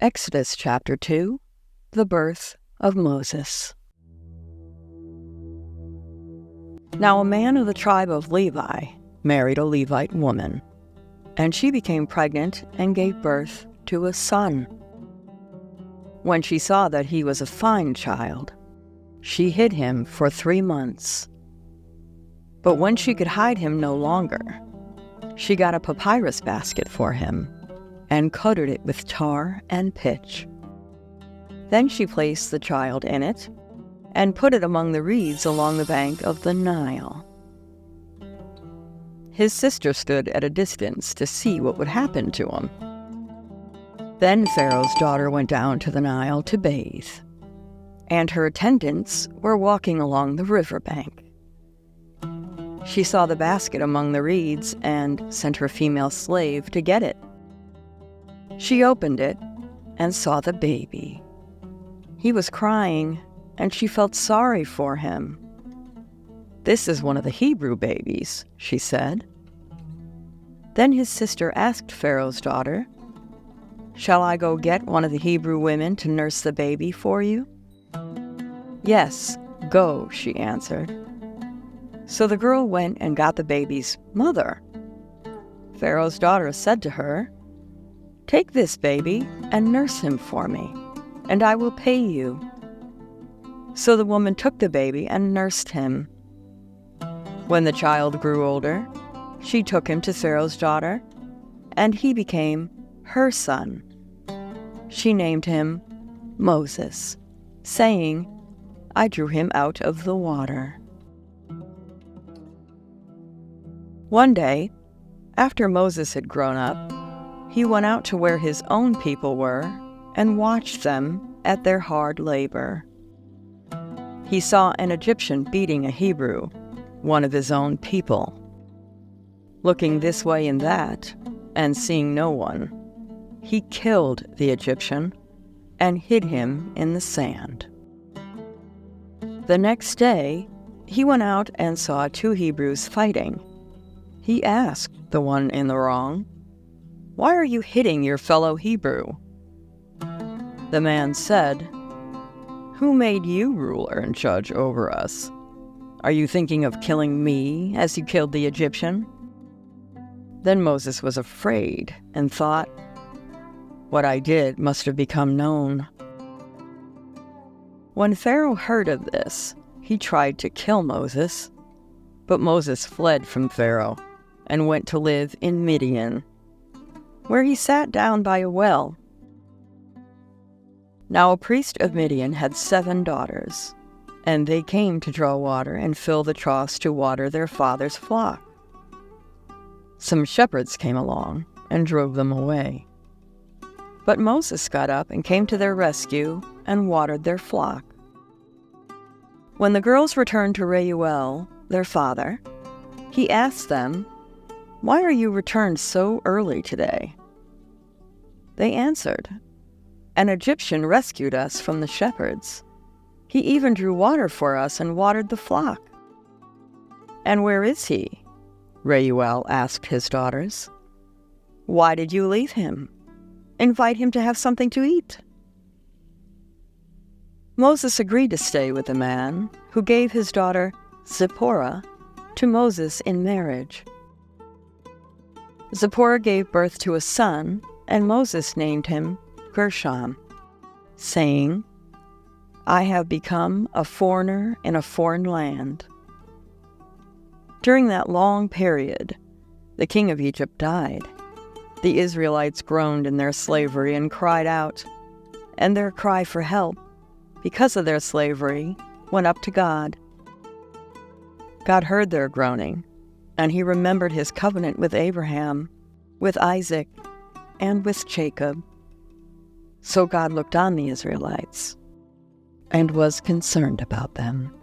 Exodus chapter 2, the birth of Moses. Now a man of the tribe of Levi married a Levite woman, and she became pregnant and gave birth to a son. When she saw that he was a fine child, she hid him for 3 months. But when she could hide him no longer, she got a papyrus basket for him and coated it with tar and pitch. Then she placed the child in it and put it among the reeds along the bank of the Nile. His sister stood at a distance to see what would happen to him. Then Pharaoh's daughter went down to the Nile to bathe, and her attendants were walking along the riverbank. She saw the basket among the reeds and sent her female slave to get it. She opened it and saw the baby. He was crying, and she felt sorry for him. "This is one of the Hebrew babies," she said. Then his sister asked Pharaoh's daughter, "Shall I go get one of the Hebrew women to nurse the baby for you?" "Yes, go," she answered. So the girl went and got the baby's mother. Pharaoh's daughter said to her, "Take this baby and nurse him for me, and I will pay you." So the woman took the baby and nursed him. When the child grew older, she took him to Pharaoh's daughter, and he became her son. She named him Moses, saying, "I drew him out of the water." One day, after Moses had grown up, he went out to where his own people were and watched them at their hard labor. He saw an Egyptian beating a Hebrew, one of his own people. Looking this way and that, and seeing no one, he killed the Egyptian and hid him in the sand. The next day, he went out and saw 2 Hebrews fighting. He asked the one in the wrong, "Why are you hitting your fellow Hebrew?" The man said, "Who made you ruler and judge over us? Are you thinking of killing me as you killed the Egyptian?" Then Moses was afraid and thought, "What I did must have become known." When Pharaoh heard of this, he tried to kill Moses, but Moses fled from Pharaoh and went to live in Midian, where he sat down by a well. Now a priest of Midian had 7 daughters, and they came to draw water and fill the troughs to water their father's flock. Some shepherds came along and drove them away. But Moses got up and came to their rescue and watered their flock. When the girls returned to Reuel, their father, he asked them, "Why are you returned so early today?" They answered, "An Egyptian rescued us from the shepherds. He even drew water for us and watered the flock." "And where is he?" Reuel asked his daughters. "Why did you leave him? Invite him to have something to eat." Moses agreed to stay with the man who gave his daughter Zipporah to Moses in marriage. Zipporah gave birth to a son, and Moses named him Gershom, saying, "I have become a foreigner in a foreign land." During that long period, the king of Egypt died. The Israelites groaned in their slavery and cried out, and their cry for help, because of their slavery, went up to God. God heard their groaning, and he remembered his covenant with Abraham, with Isaac, and with Jacob. So God looked on the Israelites and was concerned about them.